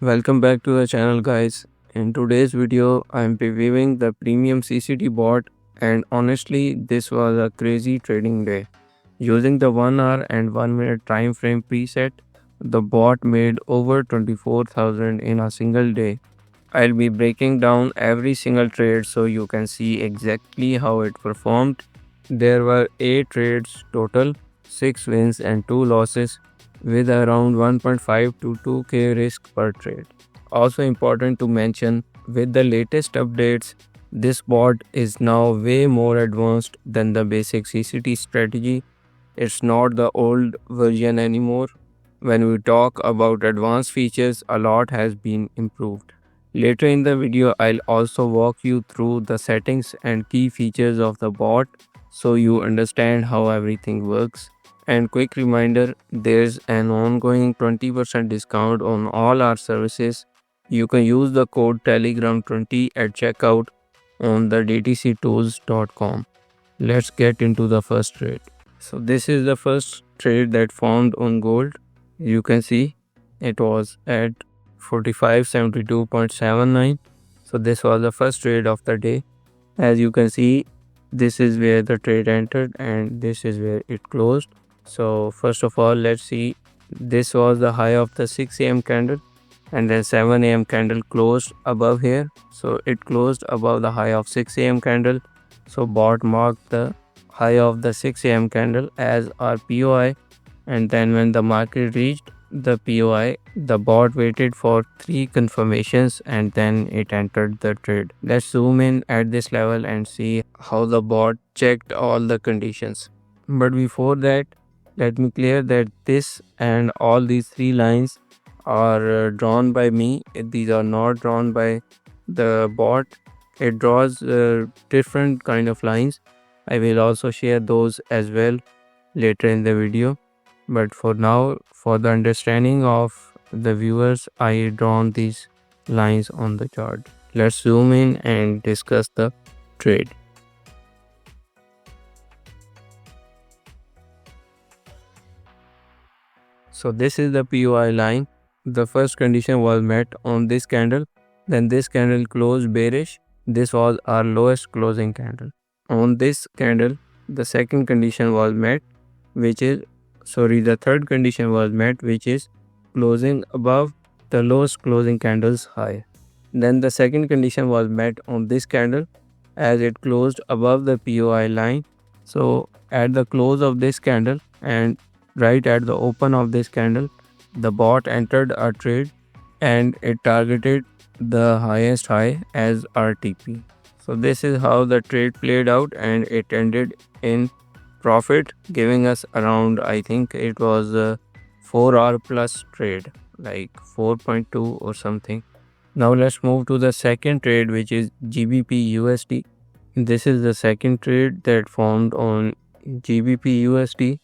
Welcome back to the channel, guys. In today's video, I'm reviewing the premium CCT bot, and honestly, this was a crazy trading day. Using the 1 hour and 1 minute time frame preset, the bot made over 24,000 in a single day. I'll be breaking down every single trade so you can see exactly how it performed. There were 8 trades total, 6 wins and 2 losses, with around 1.5 to 2k risk per trade. Also important to mention, with the latest updates, this bot is now way more advanced than the basic CCT strategy. It's not the old version anymore. When we talk about advanced features, a lot has been improved. Later in the video, I'll also walk you through the settings and key features of the bot so you understand how everything works. And quick reminder, there's an ongoing 20% discount on all our services. You can use the code Telegram20 at checkout on the dtctools.com. Let's get into the first trade. So this is the first trade that formed on gold. You can see it was at 4572.79. So this was the first trade of the day. As you can see, this is where the trade entered and this is where it closed. So first of all, let's see, this was the high of the 6 a.m. candle, and then 7 a.m. candle closed above here. So it closed above the high of 6 a.m. candle. So bot marked the high of the 6 a.m. candle as our POI, and then when the market reached the POI, the bot waited for 3 confirmations and then it entered the trade. Let's zoom in at this level and see how the bot checked all the conditions. But before that, let me clear that this and all these 3 lines are drawn by me. These are not drawn by the bot. It draws different kind of lines. I will also share those as well later in the video. But for now, for the understanding of the viewers, I drawn these lines on the chart. Let's zoom in and discuss the trade. So this is the POI line. The first condition was met on this candle. Then this candle closed bearish. This was our lowest closing candle. On this candle, the second condition was met, the third condition was met, which is closing above the lowest closing candle's high. Then the second condition was met on this candle as it closed above the POI line. So at the close of this candle and right at the open of this candle, the bot entered a trade and it targeted the highest high as RTP. So this is how the trade played out, and it ended in profit, giving us around, I think it was a 4 hour plus trade, like 4.2 or something. Now let's move to the second trade, which is GBP USD. This is the second trade that formed on GBP USD.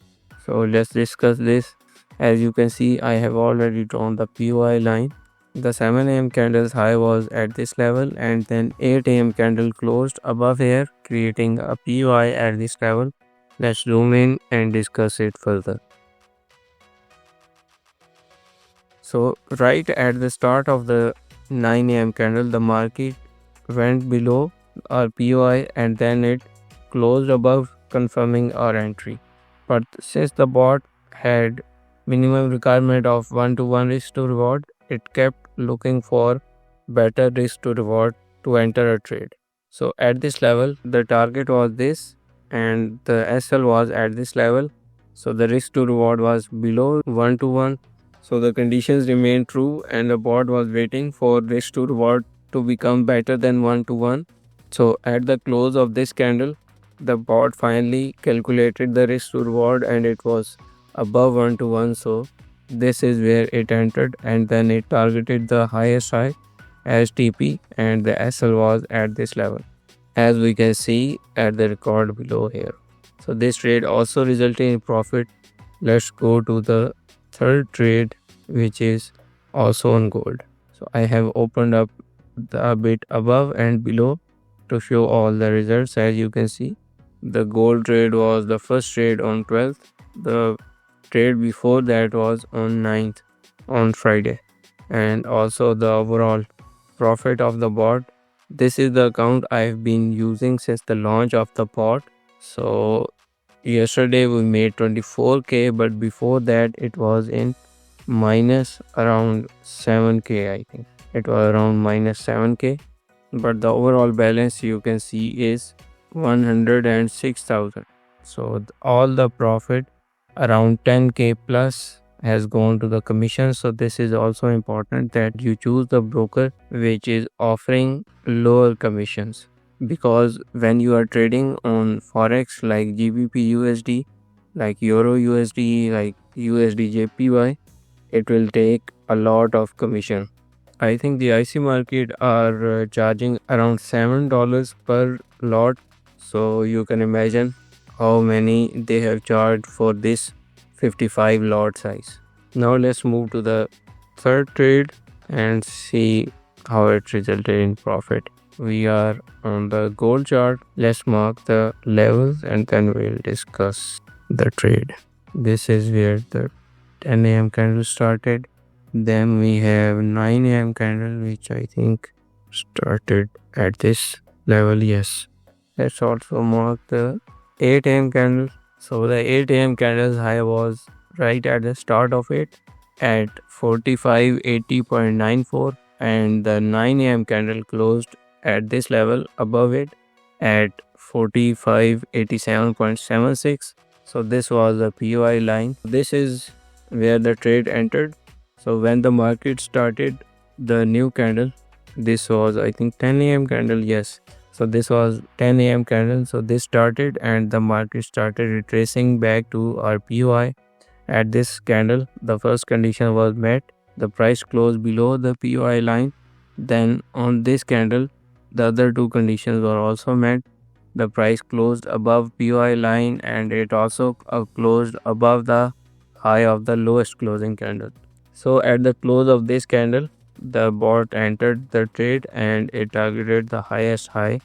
So let's discuss this. As you can see, I have already drawn the POI line. The 7 a.m. candle's high was at this level, and then 8 a.m. candle closed above here, creating a POI at this level. Let's zoom in and discuss it further. So right at the start of the 9 a.m. candle, the market went below our POI and then it closed above, confirming our entry. But since the bot had minimum requirement of 1-to-1 risk to reward, it kept looking for better risk to reward to enter a trade. So at this level, the target was this and the SL was at this level. So the risk to reward was below 1-to-1. So the conditions remained true and the bot was waiting for risk to reward to become better than 1-to-1. So at the close of this candle, the bot finally calculated the risk to reward and it was above 1-to-1. So this is where it entered and then it targeted the highest high as TP, and the SL was at this level, as we can see at the record below here. So this trade also resulted in profit. Let's go to the third trade, which is also on gold. So I have opened up a bit above and below to show all the results. As you can see, the gold trade was the first trade on 12th. The trade before that was on 9th, on Friday. and also the overall profit of the bot. This is the account I've been using since the launch of the bot. So yesterday we made 24k, but before that it was in minus around 7k. I think it was around minus 7k, but the overall balance you can see is 106,000. So all the profit around 10k plus has gone to the commission. So this is also important that you choose the broker which is offering lower commissions, because when you are trading on forex like GBP USD, like Euro USD, like USD JPY, it will take a lot of commission. I think the IC market are charging around $7 per lot. So you can imagine how many they have charged for this 55 lot size. Now let's move to the third trade and see how it resulted in profit. We are on the gold chart. Let's mark the levels and then we'll discuss the trade. This is where the 10 a.m. candle started. Then we have 9 a.m. candle, which I think started at this level. Yes. Let's also mark the 8 a.m. candle. So the 8 a.m. candle's high was right at the start of it at 4580.94, and the 9 a.m. candle closed at this level above it at 4587.76. So this was the POI line. This is where the trade entered. So when the market started the new candle, this was I think 10 a.m. candle. Yes. So this was 10 a.m. candle. So this started and the market started retracing back to our POI. At this candle, the first condition was met. The price closed below the POI line. Then on this candle, the other two conditions were also met. The price closed above POI line and it also closed above the high of the lowest closing candle. So at the close of this candle, the bot entered the trade and it targeted the highest high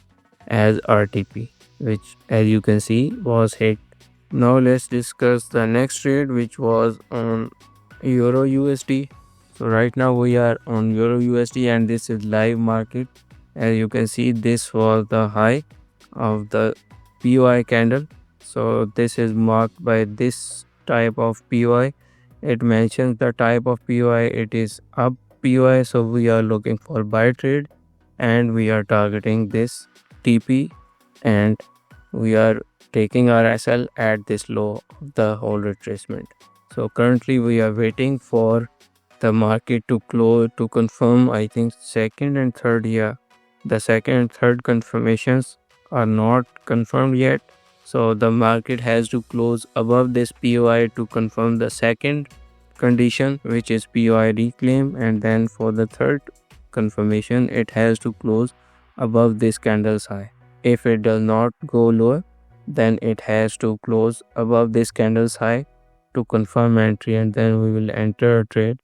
as RTP, which as you can see was hit. Now let's discuss the next trade, which was on Euro USD. So right now we are on Euro USD and this is live market. As you can see, this was the high of the POI candle. So this is marked by this type of POI. It mentions the type of POI. It is up POI. So we are looking for buy trade and we are targeting this TP and we are taking our SL at this low of the whole retracement. So currently we are waiting for the market to close to confirm. I think second and third, yeah, the second and third confirmations are not confirmed yet. So the market has to close above this POI to confirm the second condition, which is POI reclaim, and then for the third confirmation it has to close above this candle's high. If it does not go lower, then it has to close above this candle's high to confirm entry, and then we will enter a trade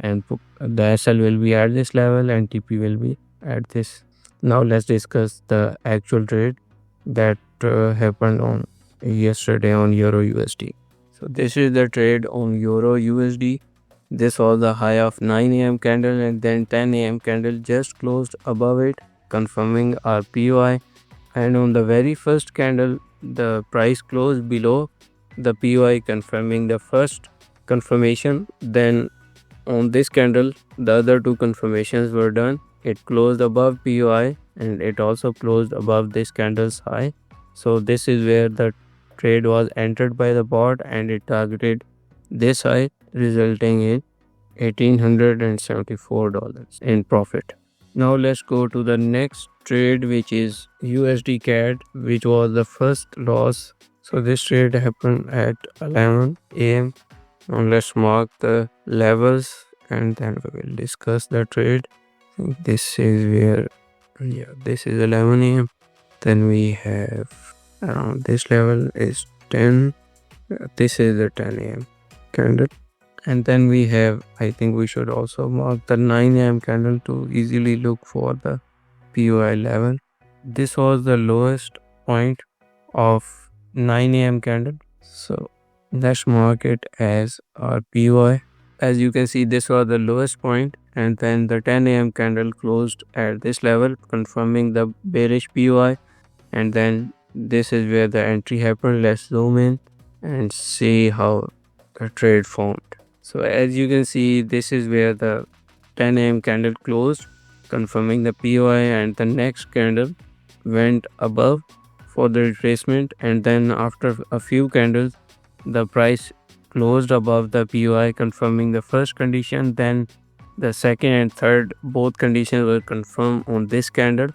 and the SL will be at this level and TP will be at this. Now let's discuss the actual trade that happened on yesterday on Euro USD. So this is the trade on Euro USD. This was the high of 9 a.m. candle and then 10 a.m. candle just closed above it, confirming our POI. And on the very first candle, the price closed below the POI, confirming the first confirmation. Then on this candle, the other two confirmations were done. It closed above POI and it also closed above this candle's high. So this is where the trade was entered by the bot and it targeted this high, resulting in $1,874 in profit. Now let's go to the next trade, which is USD CAD, which was the first loss. So this trade happened at 11 a.m. Now let's mark the levels and then we will discuss the trade. This is where, yeah, this is 11 a.m. Then we have around this level is 10. This is the 10 a.m. candle. And then we have, I think we should also mark the 9 a.m. candle to easily look for the POI level. This was the lowest point of 9 a.m. candle. So let's mark it as our POI. As you can see, this was the lowest point and then the 10 a.m. candle closed at this level, confirming the bearish POI, and then this is where the entry happened. Let's zoom in and see how the trade formed. So as you can see, this is where the 10 a.m. candle closed, confirming the POI, and the next candle went above for the retracement, and then after a few candles the price closed above the POI, confirming the first condition. Then the second and third, both conditions were confirmed on this candle,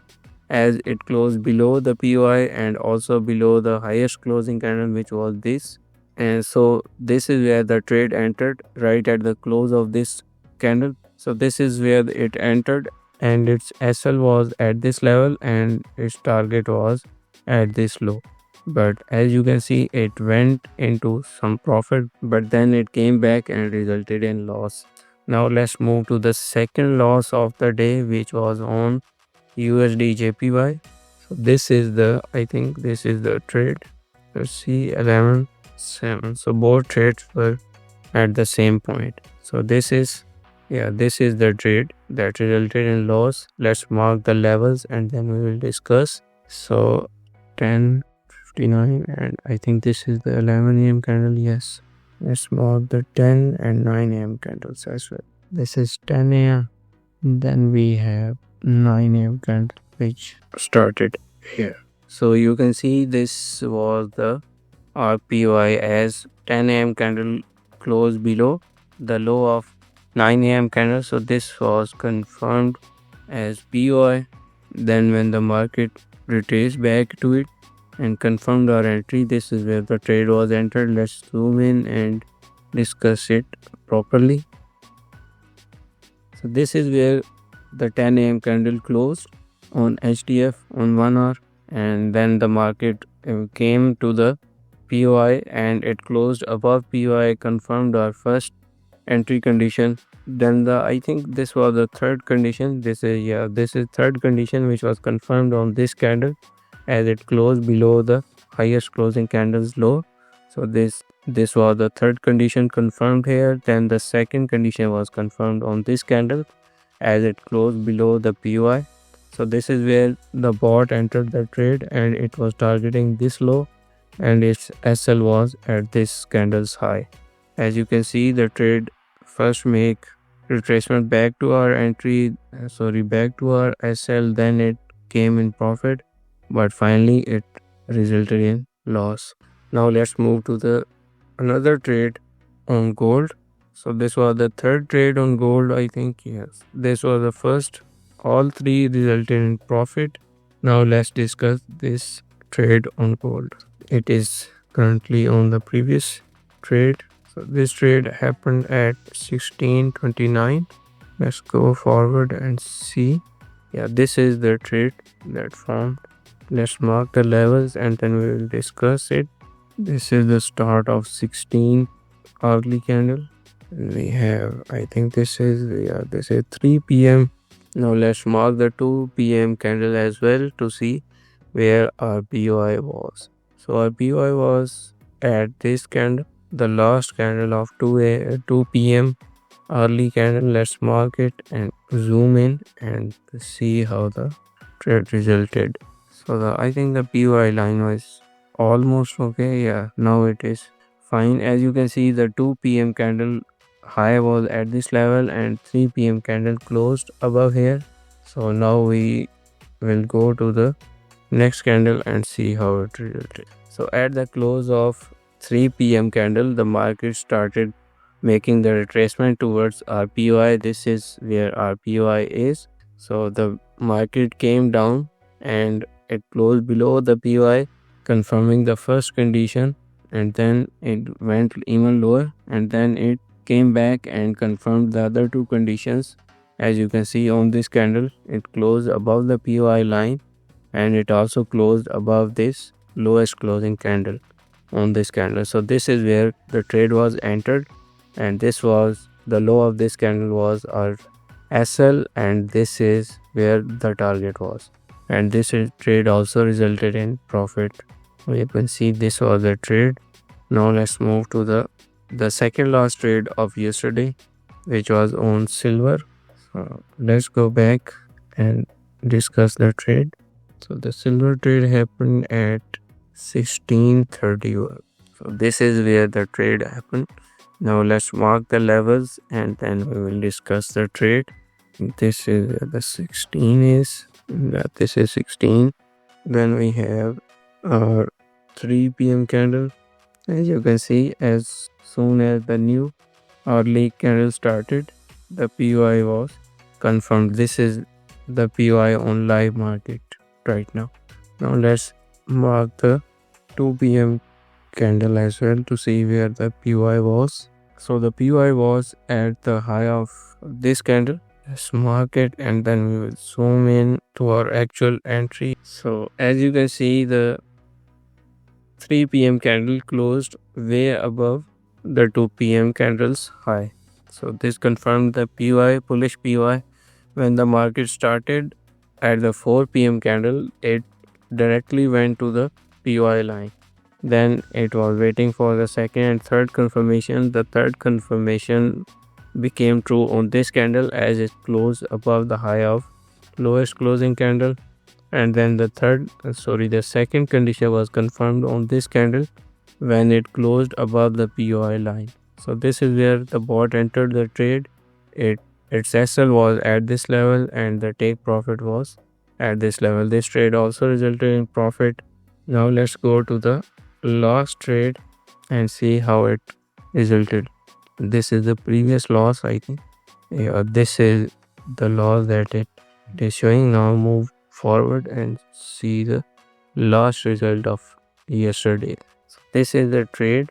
as it closed below the POI and also below the highest closing candle, which was this. And so this is where the trade entered, right at the close of this candle. So this is where it entered, and its SL was at this level and its target was at this low. But as you can see, it went into some profit, but then it came back and resulted in loss. Now let's move to the second loss of the day, which was on USD JPY. So this is the, I think this is the trade. Let's see, 11.7. So both trades were at the same point. So this is, this is the trade that resulted in loss. Let's mark the levels and then we will discuss. So 10.59, and I think this is the 11 a.m. candle. Yes, let's mark the 10 and 9 a.m. candles as well. This is 10 a.m. Then we have 9 a.m. candle, which started here. So you can see this was the RPY, as 10 a.m. candle closed below the low of 9 a.m. candle. So this was confirmed as POI. Then when the market retraced back to it and confirmed our entry, this is where the trade was entered. Let's zoom in and discuss it properly. So this is where the 10 a.m. candle closed on HDF on 1 hour, and then the market came to the POI and it closed above POI, confirmed our first entry condition. Then I think this was the third condition. This is third condition, which was confirmed on this candle as it closed below the highest closing candle's low. So this was the third condition confirmed here. Then the second condition was confirmed on this candle as it closed below the POI. So this is where the bot entered the trade and it was targeting this low, and its SL was at this candle's high. As you can see, the trade first make retracement back to our entry, back to our SL, then it came in profit, but finally it resulted in loss. Now let's move to the another trade on gold. So this was the third trade on gold, I think. Yes, this was the first. All three resulted in profit. Now let's discuss this trade on gold. It is currently on the previous trade. So this trade happened at 16.29. Let's go forward and see. This is the trade that formed. Let's mark the levels and then we will discuss it. This is the start of 16 hourly candle. We have, I think this is 3 p.m. Now let's mark the 2 p.m. candle as well to see where our POI was. So our POI was at this candle, the last candle of 2 p.m. early candle. Let's mark it and zoom in and see how the trade resulted. So I think the POI line was almost okay. Now it is fine. As you can see, the 2 p.m. candle high was at this level and 3 p.m. candle closed above here. So now we will go to the next candle and see how it resulted. So at the close of 3 p.m. candle, the market started making the retracement towards RPOI. This is where RPOI is. So the market came down and it closed below the POI, confirming the first condition, and then it went even lower, and then it came back and confirmed the other two conditions. As you can see on this candle, it closed above the POI line and it also closed above this lowest closing candle on this candle. So this is where the trade was entered, and this was the low of this candle was our SL, and this is where the target was, and this trade also resulted in profit. You can see this was the trade. Now let's move to the second last trade of yesterday, which was on silver. Let's go back and discuss the trade. So the silver trade happened at 1631. So this is where the trade happened. Now let's mark the levels and then we will discuss the trade. This is where the 16 is. This is 16. Then we have our 3 p.m. candle. As you can see, as soon as the new hourly candle started, the POI was confirmed. This is the POI on live market right now. Now let's mark the 2 p.m. candle as well to see where the POI was. So the POI was at the high of this candle. Let's mark it and then we will zoom in to our actual entry. So as you can see, the 3 p.m. candle closed way above the 2 p.m. candle's high. So this confirmed the POI, bullish POI. When the market started at the 4 p.m. candle, it directly went to the POI line. Then it was waiting for the second and third confirmation. The third confirmation became true on this candle as it closed above the high of lowest closing candle. And then the second condition was confirmed on this candle when it closed above the POI line. So this is where the bot entered the trade. Its SL was at this level and the take profit was at this level. This trade also resulted in profit. Now let's go to the last trade and see how it resulted. This is the previous loss, I think. Yeah, this is the loss that it is showing. Now move forward and see the last result of yesterday. So this is the trade.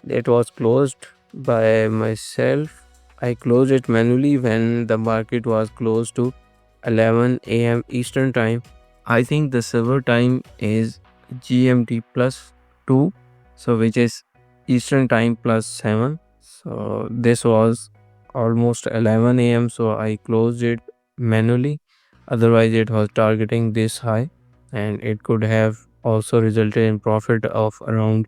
It was closed by myself. I closed it manually when the market was close to 11 a.m. Eastern time. I think the silver time is GMT plus 2, so which is Eastern time plus 7. So this was almost 11 a.m. so I closed it manually. Otherwise it was targeting this high and it could have also resulted in profit of around,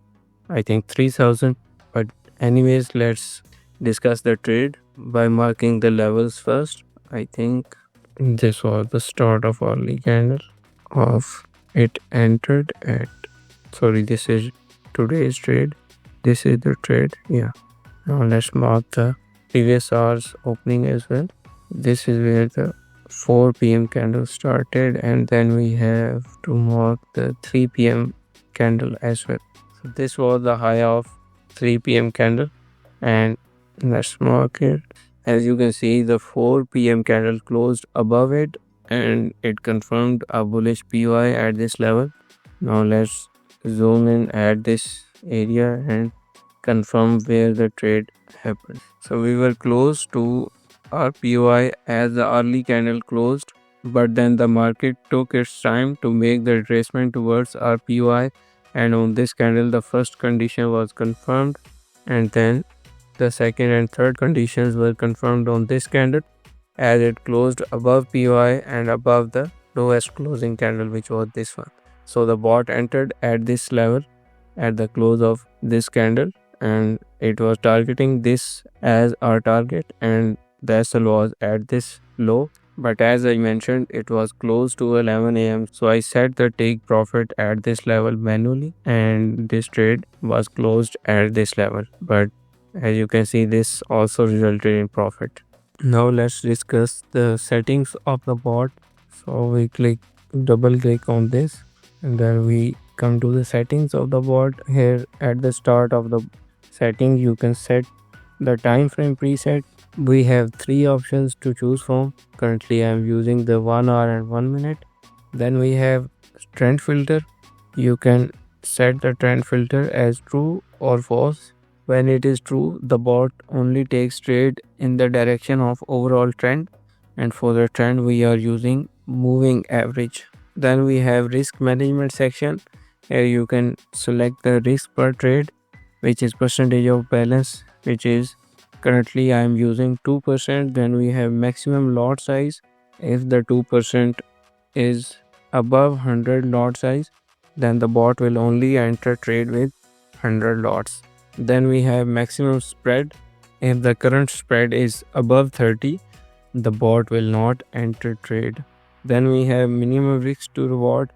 I think, 3000. But anyways, let's discuss the trade by marking the levels first. I think this was the start of early candle of it entered at, this is today's trade. This is the trade. Yeah. Now let's mark the previous hour's opening as well. This is where the 4 p.m. candle started, and then we have to mark the 3 p.m. candle as well. So this was the high of 3 p.m. candle, and let's mark it. As you can see, the 4 p.m. candle closed above it and it confirmed a bullish POI at this level. Now let's zoom in at this area and confirm where the trade happened. So we were close to our POI as the early candle closed, but then the market took its time to make the retracement towards our POI, and on this candle the first condition was confirmed and then the second and third conditions were confirmed on this candle as it closed above POI and above the lowest closing candle, which was this one. So the bot entered at this level at the close of this candle and it was targeting this as our target, and the SL was at this low. But as I mentioned, it was close to 11 a.m. so I set the take profit at this level manually and this trade was closed at this level. But as you can see, this also resulted in profit. Now let's discuss the settings of the bot. So we double click on this and then we come to the settings of the bot. Here at the start of the setting you can set the time frame preset. We have 3 options to choose from. Currently I am using the 1 hour and 1 minute. Then we have trend filter. You can set the trend filter as true or false. When it is true, the bot only takes trade in the direction of overall trend, and for the trend we are using moving average. Then we have risk management section. Here you can select the risk per trade, which is percentage of balance, which is currently I am using 2%. Then we have maximum lot size. If the 2% is above 100 lot size, then the bot will only enter trade with 100 lots. Then we have maximum spread. If the current spread is above 30, the bot will not enter trade. Then we have minimum risk to reward,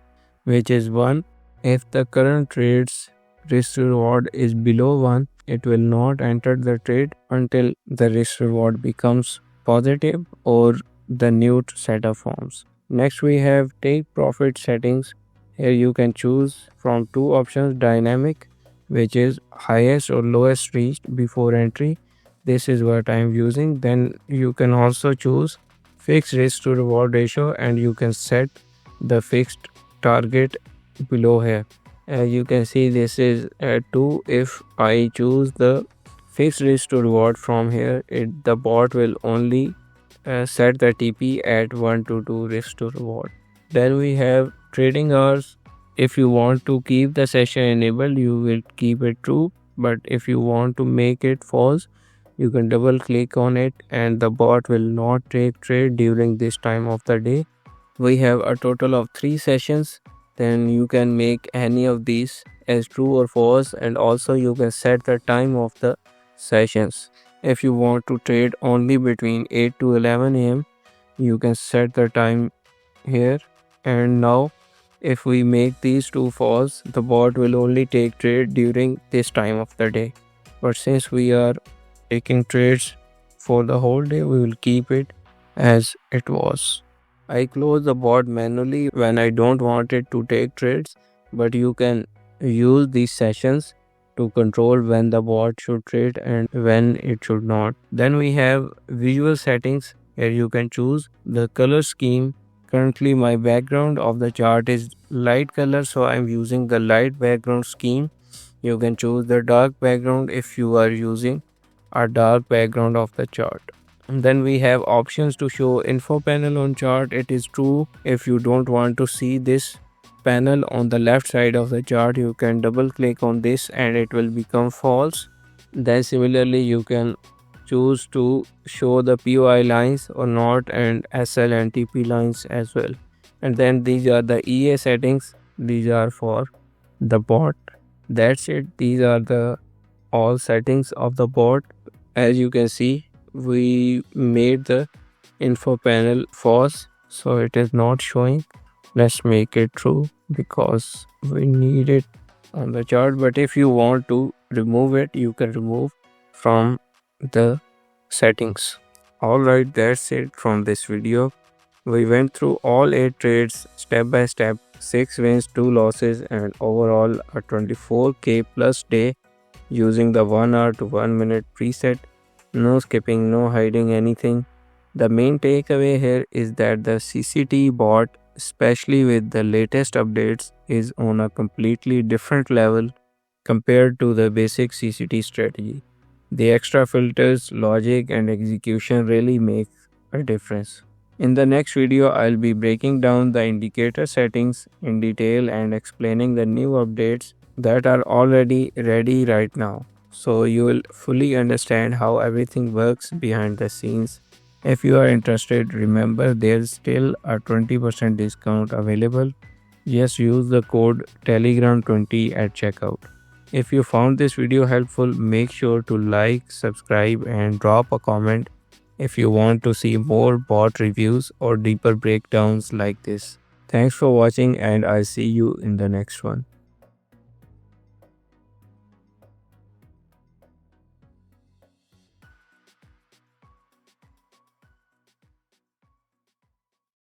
which is 1. If the current trade's risk to reward is below 1, it will not enter the trade until the risk reward becomes positive or the new setup forms. Next, we have take profit settings. Here you can choose from two options: dynamic, which is highest or lowest reached before entry. This is what I am using. Then you can also choose fixed risk to reward ratio, and you can set the fixed target below here. As you can see, this is 2. If I choose the fixed risk to reward from here, the bot will only set the TP at 1 to 2 risk to reward. Then we have trading hours. If you want to keep the session enabled, you will keep it true, but if you want to make it false, you can double click on it and the bot will not take trade during this time of the day. We have a total of 3 sessions. Then you can make any of these as true or false, and also you can set the time of the sessions. If you want to trade only between 8 to 11 am, you can set the time here. And now if we make these two false, the bot will only take trade during this time of the day. But since we are taking trades for the whole day, we will keep it as it was. I close the bot manually when I don't want it to take trades, but you can use these sessions to control when the bot should trade and when it should not. Then we have visual settings. Here you can choose the color scheme. Currently my background of the chart is light color, so I'm using the light background scheme. You can choose the dark background if you are using a dark background of the chart. And then we have options to show info panel on chart. It is true. If you don't want to see this panel on the left side of the chart, you can double click on this and it will become false. Then similarly you can choose to show the POI lines or not, and SL and TP lines as well. And then these are the EA settings. These are for the bot. That's it. These are the all settings of the bot. As you can see, we made the info panel false, so it is not showing. Let's make it true because we need it on the chart. But if you want to remove it, you can remove from the settings. Alright, that's it from this video. We went through all 8 trades step by step, 6 wins, 2 losses, and overall a 24k plus day using the 1 hour to 1 minute preset. No skipping, no hiding anything. The main takeaway here is that the CCT bot, especially with the latest updates, is on a completely different level compared to the basic CCT strategy. The extra filters, logic, and execution really make a difference. In the next video, I'll be breaking down the indicator settings in detail and explaining the new updates that are already ready right now, so you will fully understand how everything works behind the scenes. If you are interested, remember there's still a 20% discount available. Just use the code telegram20 at checkout. If you found this video helpful, make sure to like, subscribe, and drop a comment if you want to see more bot reviews or deeper breakdowns like this. Thanks for watching, and I'll see you in the next one.